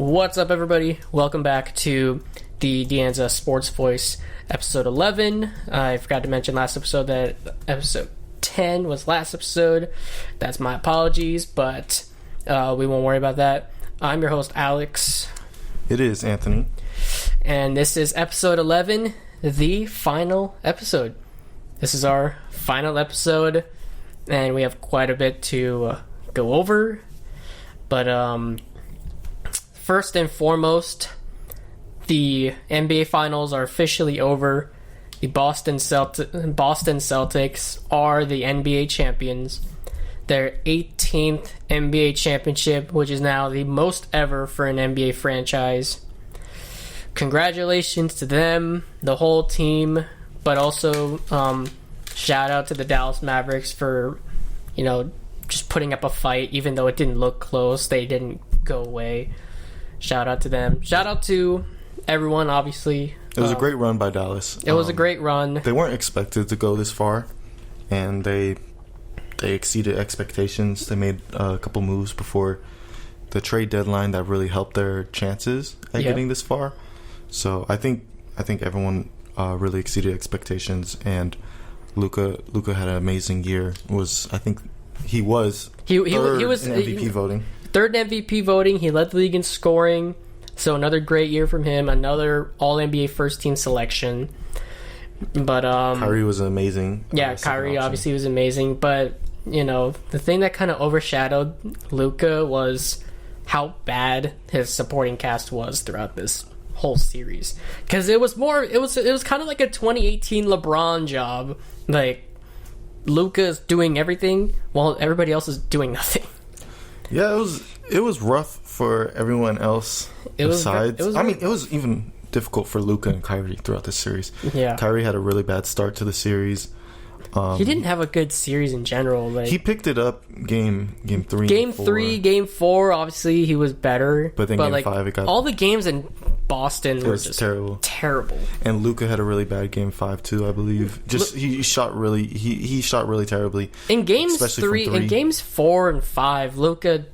What's up, everybody? Welcome back to the Anza Sports Voice, episode 11. I forgot to mention last episode that episode 10 was last episode. That's my apologies, but we won't worry about that. I'm your host, Alex. It is Anthony. And this is episode 11, the final episode. This is our final episode, and we have quite a bit to go over. But first and foremost, the NBA Finals are officially over. The Boston Celtics are the NBA champions. Their 18th NBA championship, which is now the most ever for an NBA franchise. Congratulations to them, the whole team, but also shout out to the Dallas Mavericks for, just putting up a fight, even though it didn't look close. They didn't go away. Shout out to them. Shout out to everyone, obviously. It was a great run by Dallas. It was a great run. They weren't expected to go this far, and they exceeded expectations. They made a couple moves before the trade deadline that really helped their chances at getting this far. So I think everyone really exceeded expectations, and Luka had an amazing year. He was MVP voting. Third MVP voting. He led the league in scoring. So another great year from him. Another All-NBA first-team selection. But Kyrie was amazing. Yeah, Kyrie obviously was amazing. But, the thing that kind of overshadowed Luka was how bad his supporting cast was throughout this whole series. Because it was kind of like a 2018 LeBron job. Like, Luka's doing everything while everybody else is doing nothing. Yeah, it was rough for everyone else. It was even difficult for Luka and Kyrie throughout this series. Yeah, Kyrie had a really bad start to the series. He didn't have a good series in general. He picked it up game 3. Game 3, game 4, obviously he was better. But then game 5, it got... All the games in Boston were just terrible. And Luka had a really bad game 5 too, I believe. He shot really terribly. In games 3, in games 4 and 5, Luka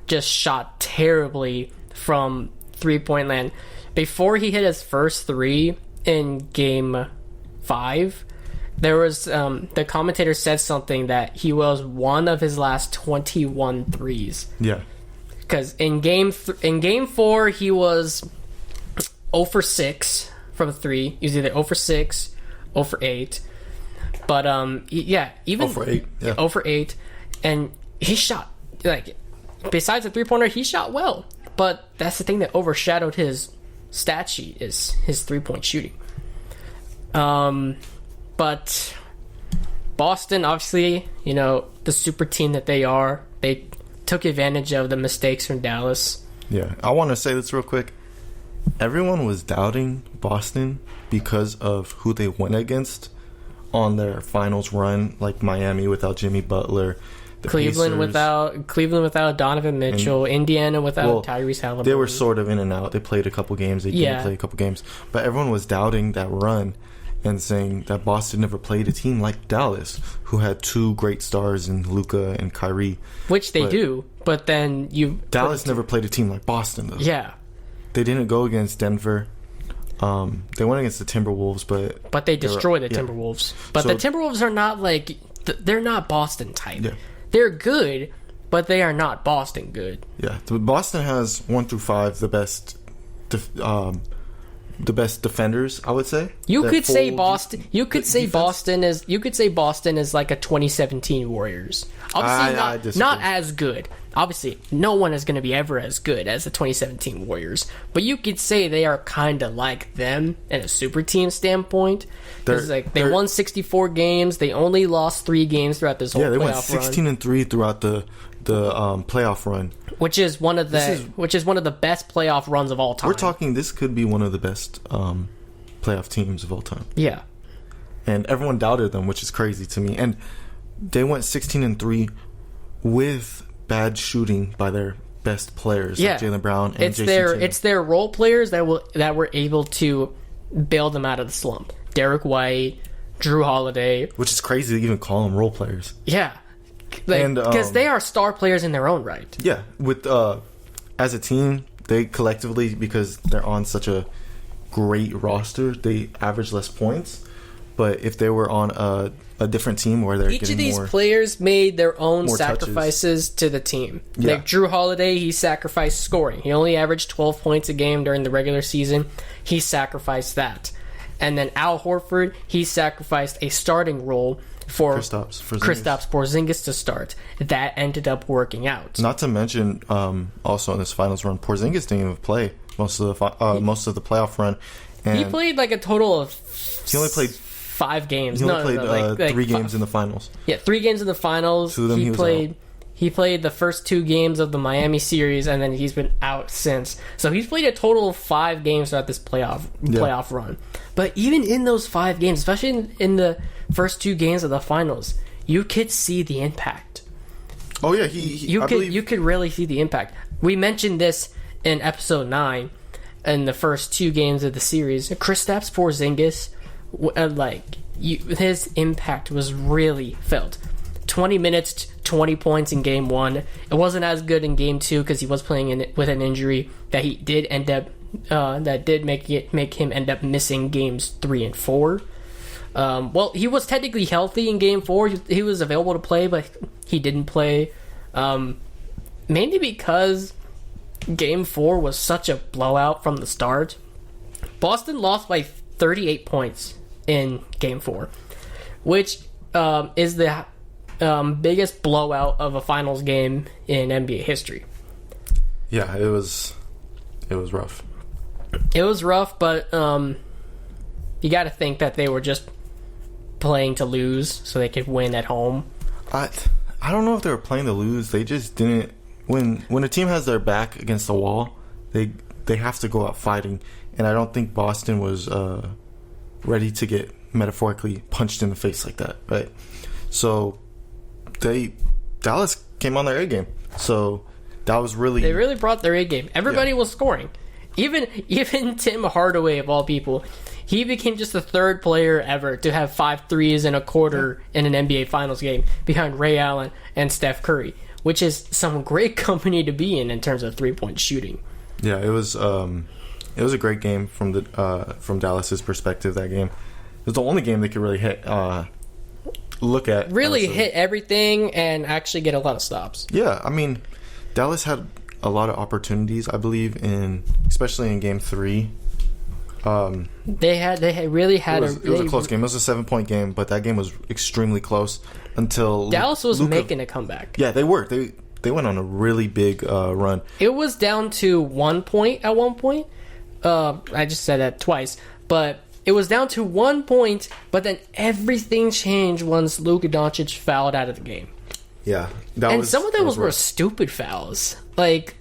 just shot terribly from 3-point land. Before he hit his first 3 in game 5, there was the commentator said something that he was one of his last 21 threes. Yeah. Because in game 4 he was 0 for 6 from 3. He was either 0 for 6, 0 for 8. But even 0 for 8. Yeah. 0 for 8, and he shot besides the 3-pointer, he shot well. But that's the thing that overshadowed his stat sheet is his 3-point shooting. But Boston, obviously, the super team that they are, they took advantage of the mistakes from Dallas. Yeah, I want to say this real quick. Everyone was doubting Boston because of who they went against on their finals run, like Miami without Jimmy Butler, Cleveland without Donovan Mitchell, Indiana without Tyrese Halliburton. They were sort of in and out. They played a couple games. They didn't play a couple games. But everyone was doubting that run and saying that Boston never played a team like Dallas, who had 2 great stars in Luka and Kyrie. Which they do, but then Dallas never played a team like Boston, though. Yeah. They didn't go against Denver. They went against the Timberwolves, but they destroyed the Timberwolves. But the Timberwolves are not they're not Boston type. Yeah. They're good, but they are not Boston good. Yeah, Boston has 1 through 5 the best defenders, I would say. You could say Boston is like a 2017 Warriors. Obviously, not as good. Obviously, no one is going to be ever as good as the 2017 Warriors. But you could say they are kind of like them in a super team standpoint. They won 64 games. They only lost 3 games throughout this whole playoff run. Yeah, they went 16-3 throughout the playoff run, which is one of the best playoff runs of all time. We're talking this could be one of the best playoff teams of all time. Yeah, and everyone doubted them, which is crazy to me. And they went 16-3 with bad shooting by their best players, like Jaylen Brown and Jason Tatum. It's their role players that were able to bail them out of the slump. Derek White, Drew Holiday, which is crazy to even call them role players. Yeah, because they are star players in their own right. Yeah, with as a team, they collectively, because they're on such a great roster, they average less points. But if they were on a different team where they're each getting of these more, players made their own more sacrifices to the team. Yeah. Like Drew Holiday, he sacrificed scoring. He only averaged 12 points a game during the regular season. He sacrificed that. And then Al Horford, he sacrificed a starting role for Kristaps Porzingis to start. That ended up working out. Not to mention, also in this finals run, Porzingis didn't even play most of the playoff run. And he played like a total of. He only played 5 games. He only played 3 games in the finals. Yeah, 3 games in the finals. 2 of them he played. He played the first 2 games of the Miami series, and then he's been out since. So he's played a total of 5 games throughout this playoff run. But even in those 5 games, especially in the first 2 games of the finals, you could see the impact. Oh yeah, you could really see the impact. We mentioned this in episode 9 in the first 2 games of the series. Kristaps Porzingis, his impact was really felt. 20 minutes, 20 points in game 1. It wasn't as good in game 2 because he was playing with an injury that he did end up make him end up missing games 3 and 4. Well, he was technically healthy in game 4. He was available to play, but he didn't play. Mainly because game 4 was such a blowout from the start. Boston lost by 38 points in game 4, which is the biggest blowout of a finals game in NBA history. Yeah, it was rough. It was rough, but you got to think that they were just playing to lose so they could win at home. I don't know if they were playing to lose. They just didn't. When a team has their back against the wall, they have to go out fighting, and I don't think Boston was ready to get metaphorically punched in the face like that, right? So Dallas came on their A game. So that was really... They really brought their A game. Everybody was scoring. Even Tim Hardaway, of all people, he became just the 3rd player ever to have 5 threes in a quarter in an NBA Finals game behind Ray Allen and Steph Curry, which is some great company to be in terms of 3-point shooting. Yeah, it was a great game from Dallas's perspective. That game, it was the only game they could really hit everything and actually get a lot of stops. Yeah, I mean, Dallas had a lot of opportunities, I believe, especially in game 3. They really had it was a close game. It was a 7-point game, but that game was extremely close until Dallas was making a comeback. Yeah, they were. They went on a really big run. It was down to 1 point at one point. I just said that twice, but it was down to 1 point. But then everything changed once Luka Doncic fouled out of the game. Yeah, some of those were stupid fouls. Like,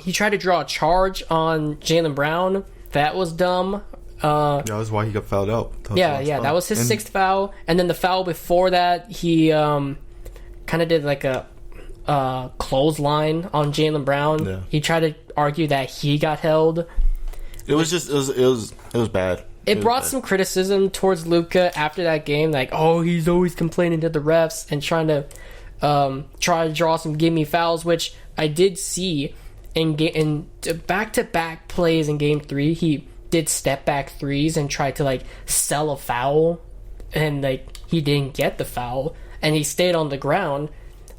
he tried to draw a charge on Jaylen Brown. That was dumb. That was why he got fouled out. That was his 6th foul. And then the foul before that, he kind of did like a clothesline on Jaylen Brown. Yeah. He tried to argue that he got held. It was bad. It brought some criticism towards Luka after that game, like, oh, he's always complaining to the refs and trying to draw some gimme fouls, which I did see in back-to-back plays in Game 3. He did step-back threes and tried to, like, sell a foul, and, like, he didn't get the foul, and he stayed on the ground.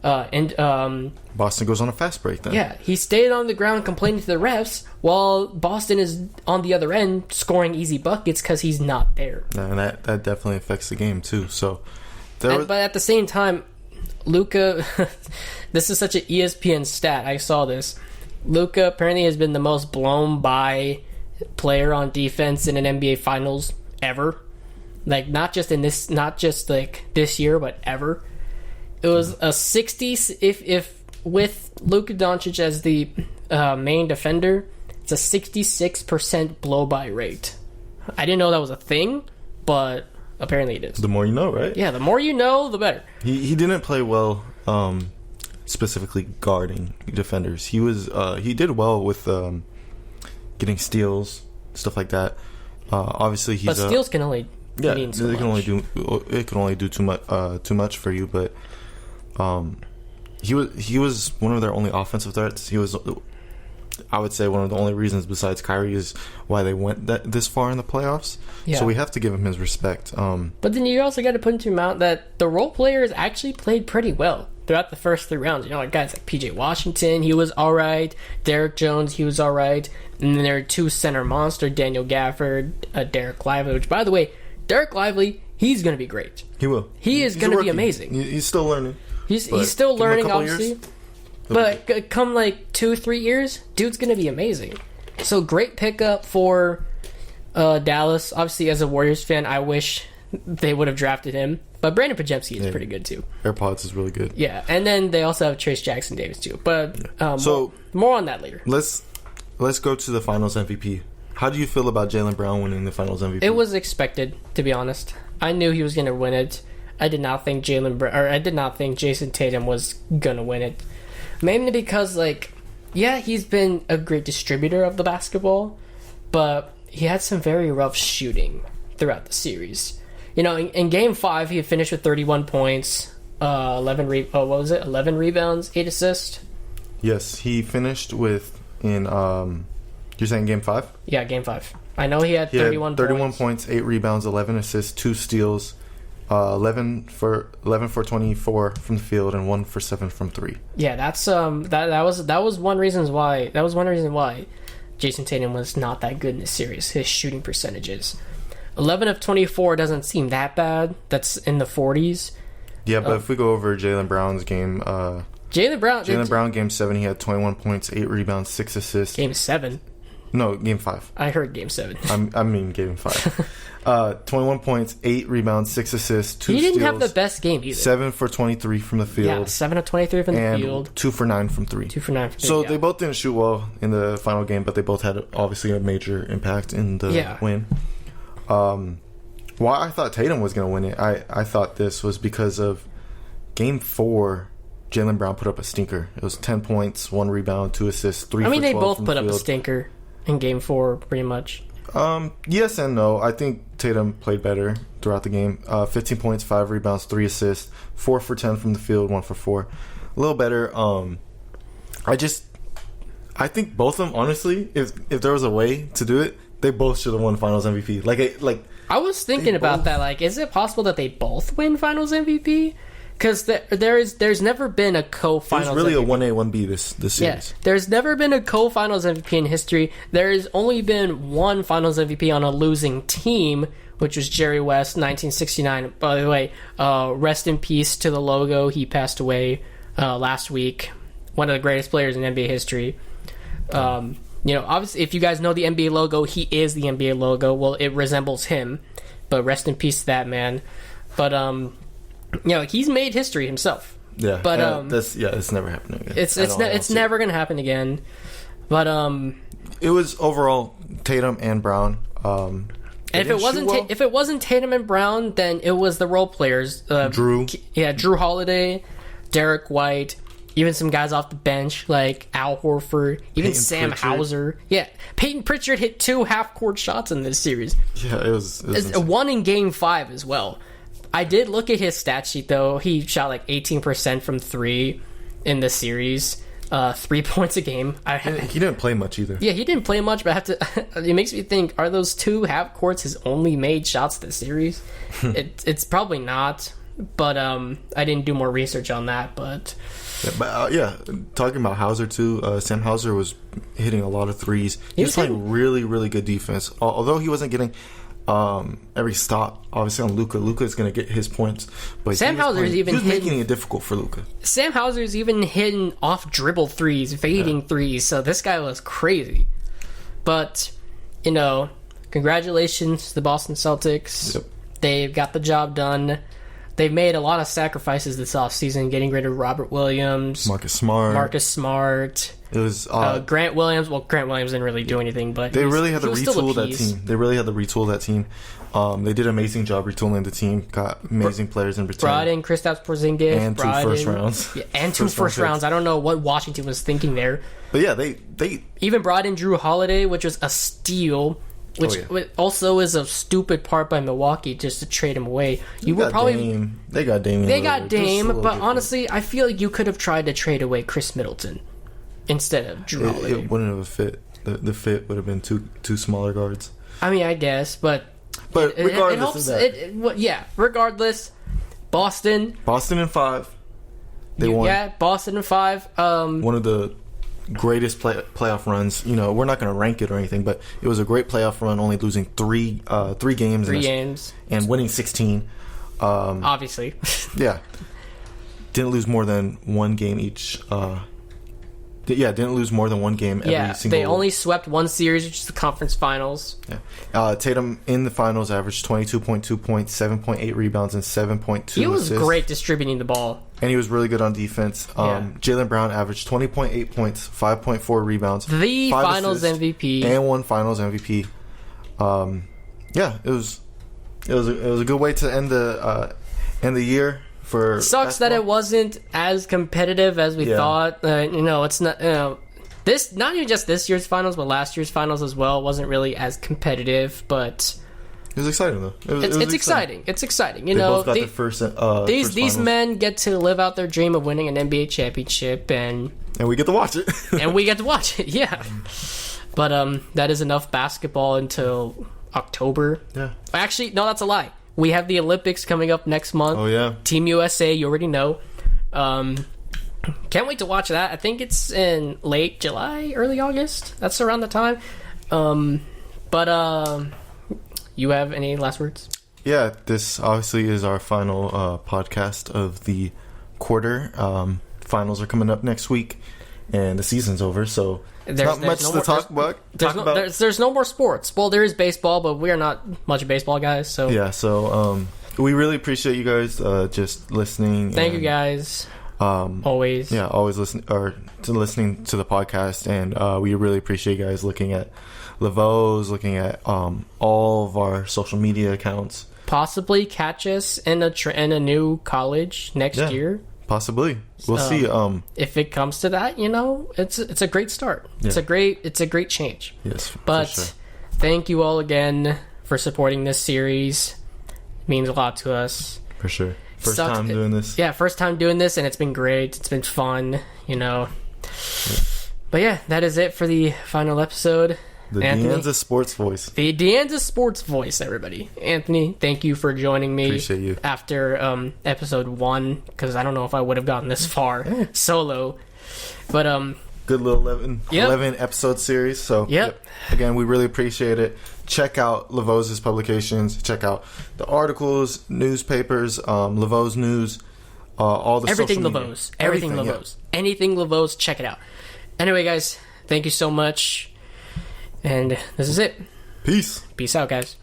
Boston goes on a fast break then. Yeah, he stayed on the ground complaining to the refs while Boston is on the other end scoring easy buckets because he's not there. Yeah, and that definitely affects the game too. So, but at the same time, Luka, this is such an ESPN stat. I saw this. Luka apparently has been the most blown by player on defense in an NBA Finals ever. Like not just like this year, but ever. It was a 60. If with Luka Doncic as the main defender, it's a 66% blow by rate. I didn't know that was a thing, but apparently it is. The more you know, right? Yeah, the more you know, the better. He didn't play well, specifically guarding defenders. He did well with getting steals, stuff like that. Obviously, but steals can only mean so much. It can only do too much for you, but. He was one of their only offensive threats. He was I would say one of the only reasons besides Kyrie is why they went this far in the playoffs. Yeah. So we have to give him his respect. But then you also got to put into account that the role players actually played pretty well throughout the first 3 rounds. You know, like guys like PJ Washington, he was all right. Derek Jones, he was all right. And then there are 2 center monster, Daniel Gafford, Derek Lively, which, by the way, Derek Lively, he's going to be great. He will. He is going to be amazing. He's still learning. He's still learning, obviously. But come like 2-3 years, dude's going to be amazing. So great pickup for Dallas. Obviously, as a Warriors fan, I wish they would have drafted him. But Brandon Podziemski is pretty good, too. AirPods is really good. Yeah, and then they also have Trace Jackson Davis, too. But more on that later. Let's go to the Finals MVP. How do you feel about Jaylen Brown winning the Finals MVP? It was expected, to be honest. I knew he was going to win it. I did not think Jason Tatum was going to win it. Mainly because, he's been a great distributor of the basketball, but he had some very rough shooting throughout the series. You know, in Game 5, he finished with 31 points, 11 rebounds, 8 assists. Yes, he finished with, you're saying Game 5? Yeah, Game 5. I know he had 31 points, 8 rebounds, 11 assists, 2 steals, 11 for 24 from the field, and 1 for 7 from 3. Yeah, that's that was one reason why Jason Tatum was not that good in this series. His shooting percentages, 11 of 24 doesn't seem that bad. That's in the 40s. Yeah, but if we go over Jaylen Brown's game, Jaylen Brown Game 7, he had 21 points, 8 rebounds, 6 assists. Game 7. No, Game 5. I heard Game 7. I mean Game 5. 21 points, 8 rebounds, 6 assists, 2 steals. He didn't have the best game either. 7 for 23 from the field. Yeah, 7 of 23 from the field. 2 for 9 from 3. 2 for 9 from 3, So they both didn't shoot well in the final game, but they both had, obviously, a major impact in the win. Why I thought Tatum was going to win it, I thought this was because of Game 4, Jaylen Brown put up a stinker. It was 10 points, 1 rebound, 2 assists, 3 for 12 they both from put the up field. a stinker in Game 4, pretty much. Yes and no. I think Tatum played better throughout the game. 15 points, 5 rebounds, 3 assists, 4 for 10 from the field, 1 for 4. A little better. I think both of them, honestly, if there was a way to do it, they both should have won Finals MVP. I was thinking about that. Is it possible that they both win Finals MVP? Because there's never been a co-finals. There's really MVP. a 1A, 1B this series. Yeah, there's never been a co-finals MVP in history. There's only been one Finals MVP on a losing team, which was Jerry West, 1969. By the way, rest in peace to the logo. He passed away last week. One of the greatest players in NBA history. Obviously, if you guys know the NBA logo, he is the NBA logo. Well, it resembles him, but rest in peace to that man. But he's made history himself. Yeah, but it's never happening again. It's never gonna happen again. But it was overall Tatum and Brown. And if it wasn't Tatum and Brown, then it was the role players. Drew Holiday, Derek White, even some guys off the bench like Al Horford, even Sam Hauser. Yeah, Peyton Pritchard hit 2 half-court shots in this series. Yeah, it was one in Game 5 as well. I did look at his stat sheet, though. He shot 18% from 3 in the series. 3 points a game. He didn't play much either. Yeah, he didn't play much, but it makes me think, are those 2 half courts his only made shots this series? It's probably not, but I didn't do more research on that. But talking about Hauser too, Sam Hauser was hitting a lot of threes. He was playing really, really good defense. Although he wasn't getting every stop, obviously, on Luka. Luka is going to get his points, but Sam Hauser's he was making it difficult for Luka. Sam Hauser's even hitting off dribble threes, fading threes. So this guy was crazy. But congratulations to the Boston Celtics. Yep. They've got the job done. They've made a lot of sacrifices this offseason, getting rid of Robert Williams, Marcus Smart. It was Grant Williams. Well, Grant Williams didn't really do anything, but they really had to retool that team. They did an amazing job retooling the team. Got amazing players in return. Brought in Kristaps Porzingis and 2 first rounds. Yeah, and 2 first rounds. I don't know what Washington was thinking there. But yeah, they even brought in Drew Holiday, which was a steal. Which also is a stupid part by Milwaukee just to trade him away. They got Dame. They got Dame, but honestly, I feel like you could have tried to trade away Chris Middleton. instead of Drew Holiday. It wouldn't have fit. The fit would have been two smaller guards. I mean, I guess, but regardless of that, regardless, Boston in 5. They won. Yeah, Boston in 5. One of the greatest playoff runs. You know, we're not going to rank it or anything, but it was a great playoff run. Only losing three games and winning 16. Obviously, yeah, didn't lose more than one game each. Didn't lose more than one game every single. They only swept one series, which is the conference finals. Yeah, Tatum in the finals averaged 22.2 points, 7.8 rebounds, and 7.2 assists. He was great distributing the ball. And he was really good on defense. Jaylen Brown averaged 20.8 points, 5.4 rebounds. The finals MVP. And one finals MVP. It was a good way to end the year. Sucks basketball. That it wasn't as competitive as we thought. It's not. This not even just this year's finals, but last year's finals as well wasn't really as competitive. But it was exciting though. It's exciting. It's exciting. They both got their first. These men get to live out their dream of winning an NBA championship, and we get to watch it. Yeah. But that is enough basketball until October. Yeah. Actually, no, that's a lie. We have the Olympics coming up next month. Oh, yeah. Team USA, you already know. Can't wait to watch that. I think it's in late July, early August. That's around the time. You have any last words? Yeah, this obviously is our final podcast of the quarter. Finals are coming up next week, and the season's over, so... There's not much to talk about. There's no more sports. Well, there is baseball, but we are not much baseball guys. So we really appreciate you guys just listening. Thank you guys. Always. Yeah, always listening to the podcast, and we really appreciate you guys looking at Laveau's, looking at all of our social media accounts. Possibly catch us in a new college next year. Possibly. We'll see. If it comes to that, it's a great start. Yeah. It's a great change. Yes. But for sure. Thank you all again for supporting this series. It means a lot to us. For sure. First time doing this. Yeah, first time doing this, and it's been great. It's been fun, Yeah. But yeah, that is it for the final episode. The Anza Sports Voice. The Anza Sports Voice, everybody. Anthony, thank you for joining me. Appreciate you. After episode 1, because I don't know if I would have gotten this far solo. But good little 11 episode series. So again, we really appreciate it. Check out Laveau's publications. Check out the articles, newspapers, Laveau's news, all the everything social Laveau's. Everything Laveau's. Yeah. Anything Laveau's, check it out. Anyway, guys, thank you so much. And this is it. Peace. Peace out, guys.